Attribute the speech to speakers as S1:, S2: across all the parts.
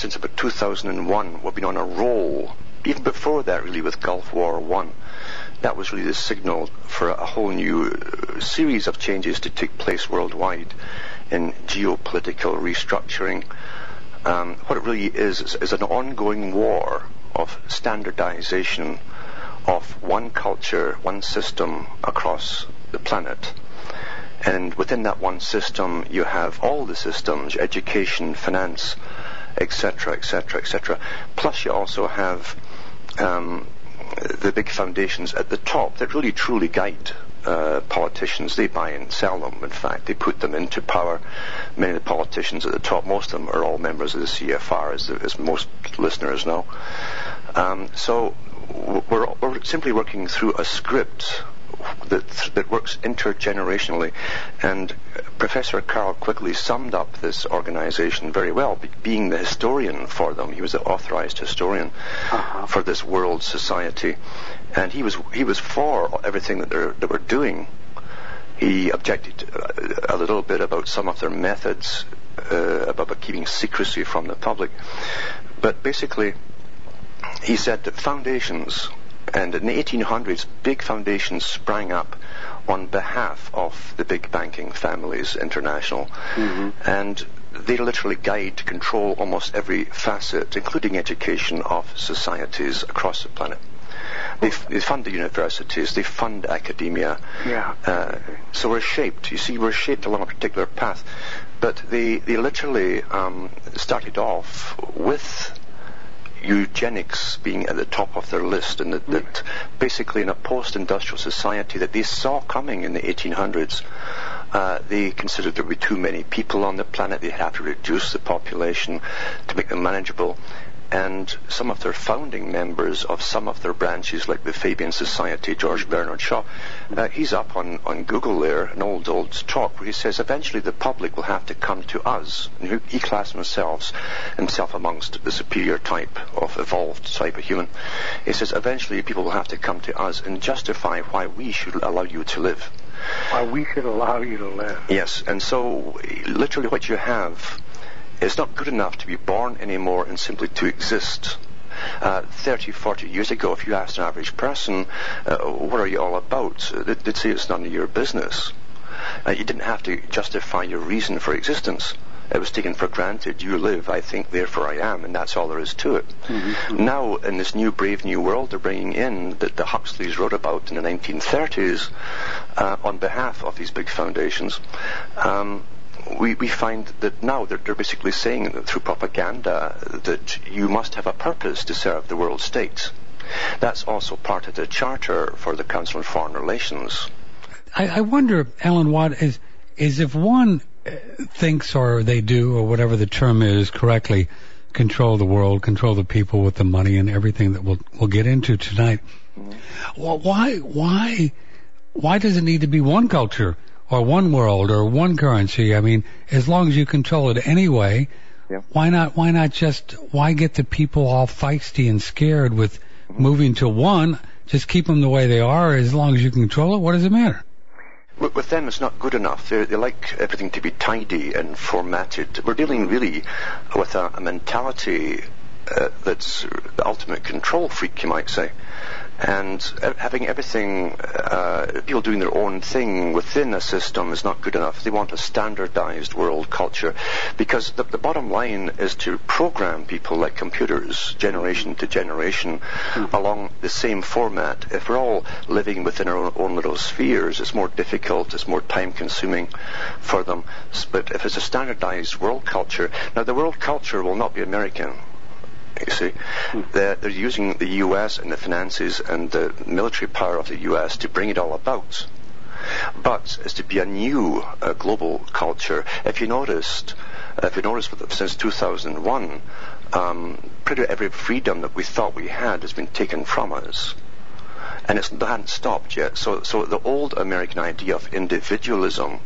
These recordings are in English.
S1: since about 2001, we've been on a roll. Even before that, really, with Gulf War I. That was really the signal for a whole new series of changes to take place worldwide in geopolitical restructuring. What it really is an ongoing war of standardization of one culture, one system across the planet. And within that one system, you have all the systems, education, finance, etc., etc., etc. Plus you also have the big foundations at the top that really truly guide politicians. They buy and sell them. In fact, they put them into power. Many of the politicians at the top, most of them are all members of the CFR, as most listeners know. So we're simply working through a script that works intergenerationally, and Professor Carroll Quigley summed up this organization very well, being the historian for them. He was the authorized historian for this world society, and he was for everything that they were doing. He objected a little bit about some of their methods, about keeping secrecy from the public, but basically he said that foundations, and in the 1800s, big foundations sprang up on behalf of the big banking families, international, and they literally guide, control almost every facet, including education, of societies across the planet. They fund the universities, they fund academia. So we're shaped. You see, we're shaped along a particular path. But they literally started off with eugenics being at the top of their list, and that basically in a post-industrial society that they saw coming in the 1800s, they considered there would be too many people on the planet. They had to reduce the population to make them manageable. And some of their founding members of some of their branches, like the Fabian Society, George Bernard Shaw, he's up on Google there, an old talk where he says eventually the public will have to come to us. And he classed himself amongst the superior type of evolved type of human. He says eventually people will have to come to us and justify why we should allow you to live.
S2: Why we should allow you to live.
S1: Yes, and so literally what you have, it's not good enough to be born anymore and simply to exist. 30, 40 years ago, if you asked an average person, what are you all about? They'd say it's none of your business. You didn't have to justify your reason for existence. It was taken for granted. You live, I think, therefore I am, and that's all there is to it. Now, in this new brave new world they're bringing in, that the Huxleys wrote about in the 1930s, on behalf of these big foundations, we find that now they're basically saying that through propaganda that you must have a purpose to serve the world state. That's also part of the charter for the Council on Foreign Relations.
S3: I wonder, Alan Watt, is if one thinks, or they do, or whatever the term is, correctly control the world, control the people with the money and everything that we'll get into tonight. Well, why does it need to be one culture or one world or one currency? I mean, as long as you control it anyway, why get the people all feisty and scared with moving to one? Just keep them the way they are. As long as you control it, what does it matter?
S1: With them, it's not good enough. They like everything to be tidy and formatted. We're dealing really with a mentality that's the ultimate control freak, you might say. And having everything, people doing their own thing within a system is not good enough. They want a standardized world culture, because the bottom line is to program people like computers, generation to generation, along the same format. If we're all living within our own little spheres, it's more difficult, it's more time-consuming for them. But if it's a standardized world culture, now the world culture will not be American. You see, they're using the U.S. and the finances and the military power of the U.S. to bring it all about. But it's to be a new global culture. If you noticed since 2001, pretty every freedom that we thought we had has been taken from us. And it hadn't stopped yet. So the old American idea of individualism,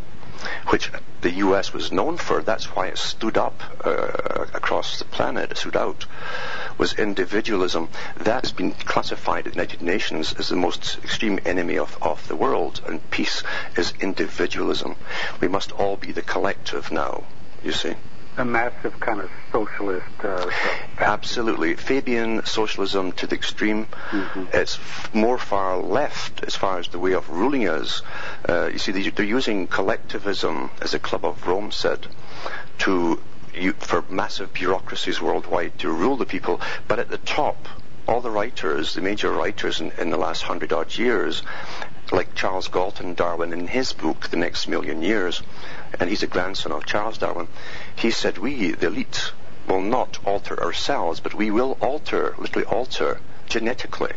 S1: which the U.S. was known for, that's why it stood up across the planet, it stood out, was individualism. That has been classified at the United Nations as the most extreme enemy of the world, and peace is individualism. We must all be the collective now, you see.
S2: a massive kind of socialist.
S1: Absolutely. Fabian socialism to the extreme.
S2: Mm-hmm.
S1: It's more far left as far as the way of ruling us. You see, they're using collectivism, as the Club of Rome said, for massive bureaucracies worldwide to rule the people. But at the top, all the writers, the major writers in the last 100-odd years, like Charles Galton Darwin in his book, The Next Million Years, and he's a grandson of Charles Darwin, he said, we, the elite, will not alter ourselves, but we will literally alter genetically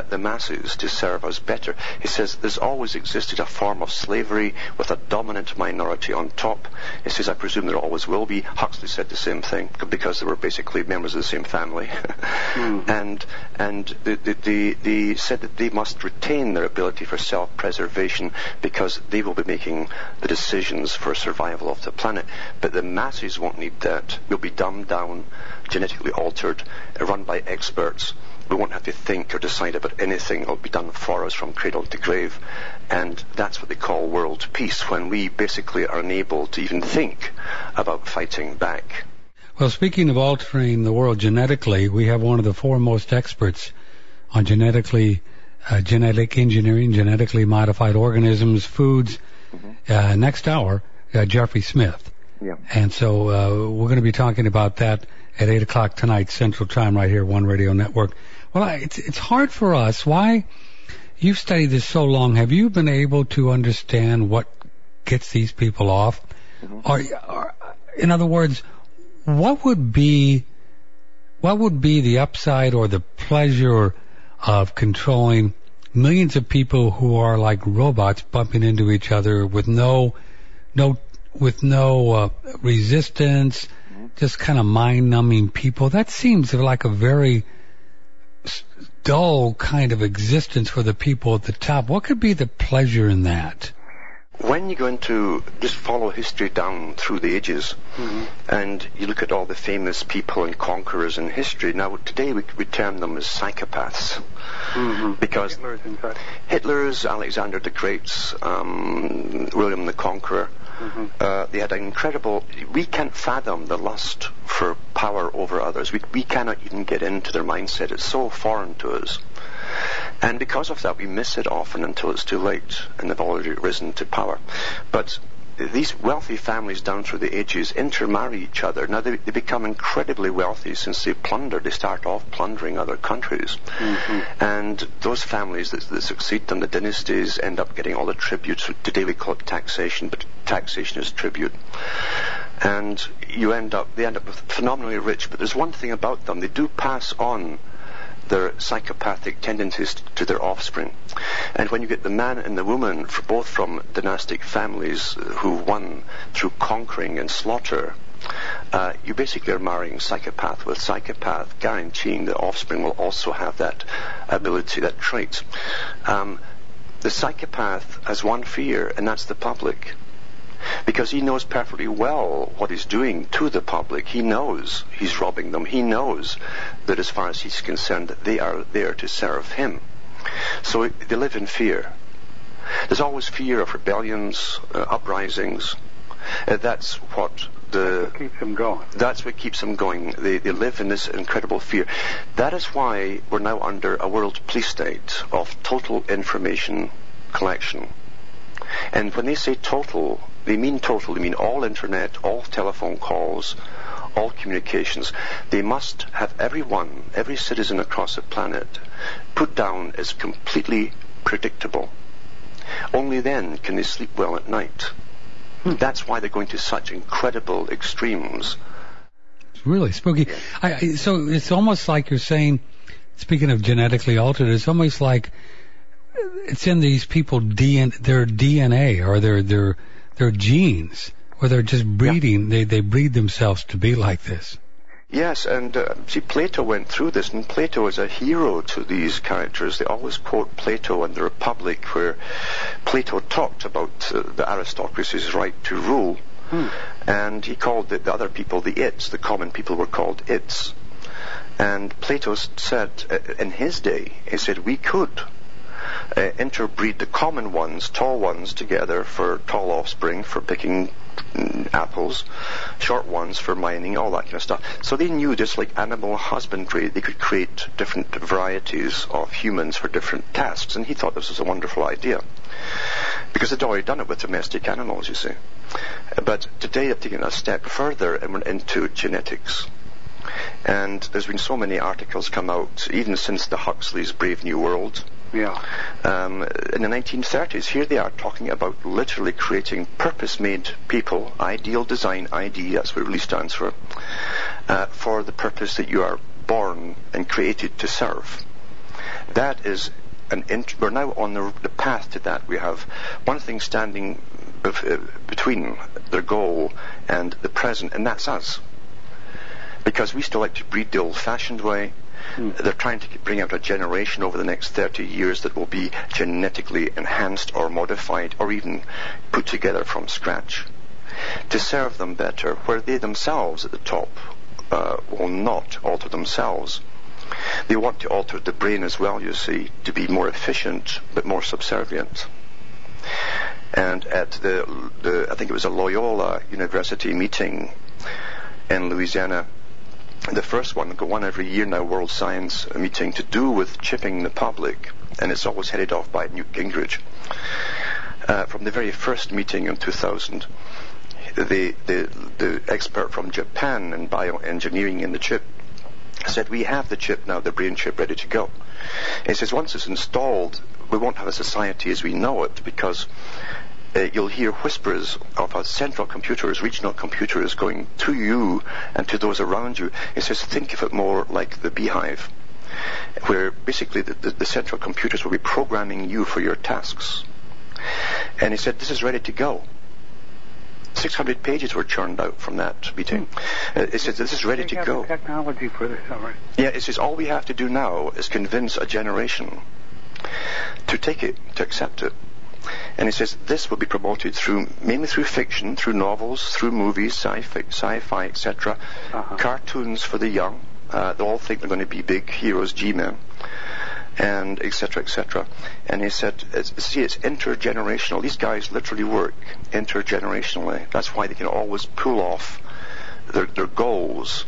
S1: the masses to serve us better. He says there's always existed a form of slavery with a dominant minority on top. He says, I presume there always will be. Huxley said the same thing because they were basically members of the same family. And they said that they must retain their ability for self-preservation because they will be making the decisions for survival of the planet. But the masses won't need that. We'll be dumbed down, genetically altered, run by experts. We won't have to think or decide about anything. It'll be done for us from cradle to grave. And that's what they call world peace, when we basically are unable to even think about fighting back.
S3: Well, speaking of altering the world genetically, we have one of the foremost experts on genetic engineering, genetically modified organisms, foods, next hour, Jeffrey Smith.
S1: Yeah.
S3: And so we're going to be talking about that at 8 o'clock tonight, Central Time, right here, One Radio Network. Well, it's hard for us. Why? You've studied this so long. Have you been able to understand what gets these people off? Or, in other words, what would be the upside or the pleasure of controlling millions of people who are like robots bumping into each other with no resistance, just kind of mind-numbing people? That seems like a very dull kind of existence for the people at the top. What could be the pleasure in that?
S1: When you go into, just follow history down through the ages, and you look at all the famous people and conquerors in history, now today we term them as psychopaths. Because Hitler's, Alexander the Great's, William the Conqueror, they had an incredible, we can't fathom the lust for power over others. We cannot even get into their mindset. It's so foreign to us. And because of that, we miss it often until it's too late, and they've already risen to power. But these wealthy families down through the ages intermarry each other. Now they become incredibly wealthy since they plundered. They start off plundering other countries. And those families that succeed them, the dynasties, end up getting all the tributes. Today we call it taxation, but taxation is tribute. And they end up phenomenally rich. But there's one thing about them. They do pass on their psychopathic tendencies to their offspring. And when you get the man and the woman, both from dynastic families who won through conquering and slaughter, you basically are marrying psychopath with psychopath, guaranteeing the offspring will also have that ability, that trait. The psychopath has one fear, and that's the public. Because he knows perfectly well what he's doing to the public. He knows he's robbing them. He knows that as far as he's concerned, that they are there to serve him. So they live in fear. There's always fear of rebellions, uprisings. That's what
S2: keeps them going.
S1: That's what keeps them going. They live in this incredible fear. That is why we're now under a world police state of total information collection. And when they say total, they mean all internet, all telephone calls, all communications. They must have every citizen across the planet, put down as completely predictable. Only then can they sleep well at night. That's why they're going to such incredible extremes.
S3: It's really spooky. So it's almost like you're saying, speaking of genetically altered, it's almost like it's in these people their DNA or their genes, or they're just breeding. Yeah. They breed themselves to be like this.
S1: Yes, and see, Plato went through this, and Plato is a hero to these characters. They always quote Plato and the Republic, where Plato talked about the aristocracy's right to rule, and he called the other people the its. The common people were called its. And Plato said, in his day, he said, we could interbreed the common ones, tall ones, together for tall offspring, for picking apples, short ones for mining, all that kind of stuff. So they knew, just like animal husbandry, they could create different varieties of humans for different tasks, and he thought this was a wonderful idea, because they'd already done it with domestic animals, you see. But today they've taken it a step further and went into genetics. And there's been so many articles come out, even since the Huxley's Brave New World.
S2: Yeah.
S1: In the 1930s, here they are talking about literally creating purpose-made people, ideal design, ID, that's what it really stands for the purpose that you are born and created to serve. That is we're now on the path to that. We have one thing standing between their goal and the present, and that's us. Because we still like to breed the old-fashioned way. They're trying to bring out a generation over the next 30 years that will be genetically enhanced or modified or even put together from scratch to serve them better, where they themselves at the top will not alter themselves. They want to alter the brain as well, you see, to be more efficient but more subservient. And at I think it was a Loyola University meeting in Louisiana, the first one, go one every year now, World Science meeting, to do with chipping the public, and it's always headed off by Newt Gingrich. From the very first meeting in 2000, the expert from Japan in bioengineering in the chip said, we have the chip now, the brain chip, ready to go. He says, once it's installed, we won't have a society as we know it, because you'll hear whispers of a central computers, regional computers going to you and to those around you. He says, think of it more like the beehive, where basically the central computers will be programming you for your tasks. And he said, this is ready to go. 600 pages were churned out from that meeting. It says, this is ready to go.
S2: The technology for this already.
S1: Yeah, it says, all we have to do now is convince a generation to take it, to accept it. And he says this will be promoted mainly through fiction, through novels, through movies, sci-fi, etc., cartoons for the young. They all think they're going to be big heroes, G-men, and etc., etc. And he said, it's intergenerational. These guys literally work intergenerationally. That's why they can always pull off their goals.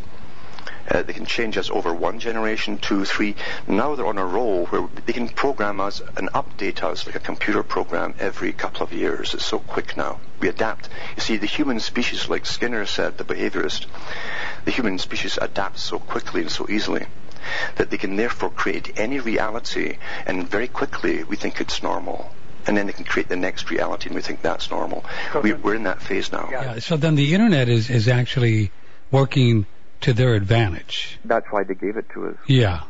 S1: They can change us over one generation, 2, 3. Now they're on a roll where they can program us and update us like a computer program every couple of years. It's so quick now. We adapt. You see, the human species, like Skinner said, the behaviorist, the human species adapts so quickly and so easily that they can therefore create any reality, and very quickly we think it's normal. And then they can create the next reality, and we think that's normal. We're in that phase now.
S3: Yeah, so then the internet is actually working to their advantage.
S1: That's why they gave it to us.
S3: Yeah.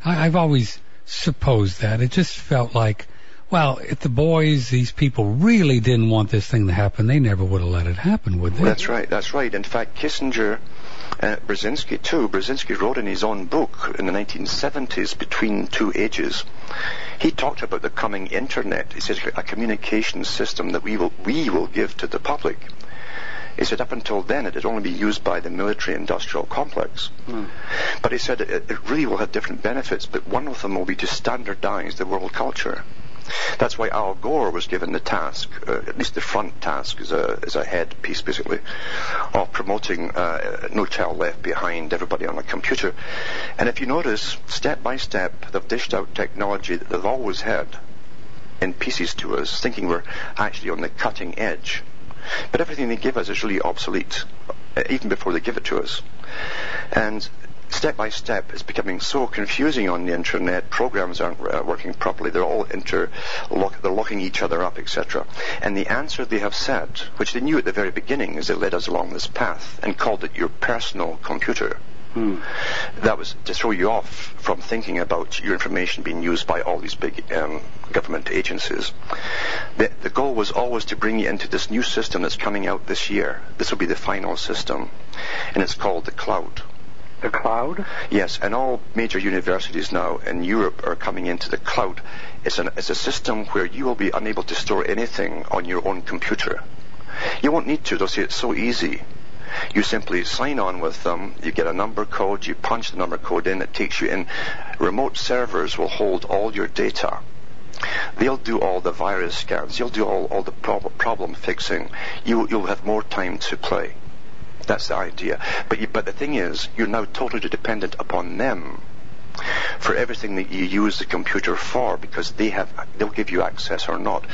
S3: I've always supposed that. It just felt like, well, if the boys, these people really didn't want this thing to happen, they never would have let it happen, would they?
S1: That's right. In fact, Kissinger, Brzezinski too, Brzezinski wrote in his own book in the 1970s, Between Two Ages, he talked about the coming internet. He says a communication system that we will give to the public. He said up until then it would only be used by the military-industrial complex. But he said it really will have different benefits, but one of them will be to standardize the world culture. That's why Al Gore was given the task, at least the front task is a head piece basically, of promoting No Child Left Behind, everybody on a computer. And if you notice, step by step, they've dished out technology that they've always had in pieces to us, thinking we're actually on the cutting edge. But everything they give us is really obsolete, even before they give it to us. And step by step, it's becoming so confusing on the internet. Programs aren't working properly. They're all they're locking each other up, etc. And the answer they have said, which they knew at the very beginning as they led us along this path, and called it your personal computer. That was to throw you off from thinking about your information being used by all these big government agencies. The goal was always to bring you into this new system that's coming out this year. This will be the final system, and it's called the cloud.
S2: The cloud?
S1: Yes, and all major universities now in Europe are coming into the cloud. It's a system where you will be unable to store anything on your own computer. You won't need to. They'll say it's so easy. You simply sign on with them, you get a number code, you punch the number code in, it takes you in. Remote servers will hold all your data. They'll do all the virus scans. You'll do all the problem fixing. You'll have more time to play. That's the idea. But the thing is, you're now totally dependent upon them for everything that you use the computer for, because they'll give you access or not,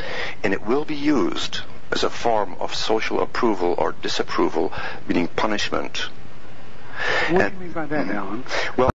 S1: and it will be used as a form of social approval or disapproval, meaning punishment.
S2: What do you mean by that, Alan?
S1: Well,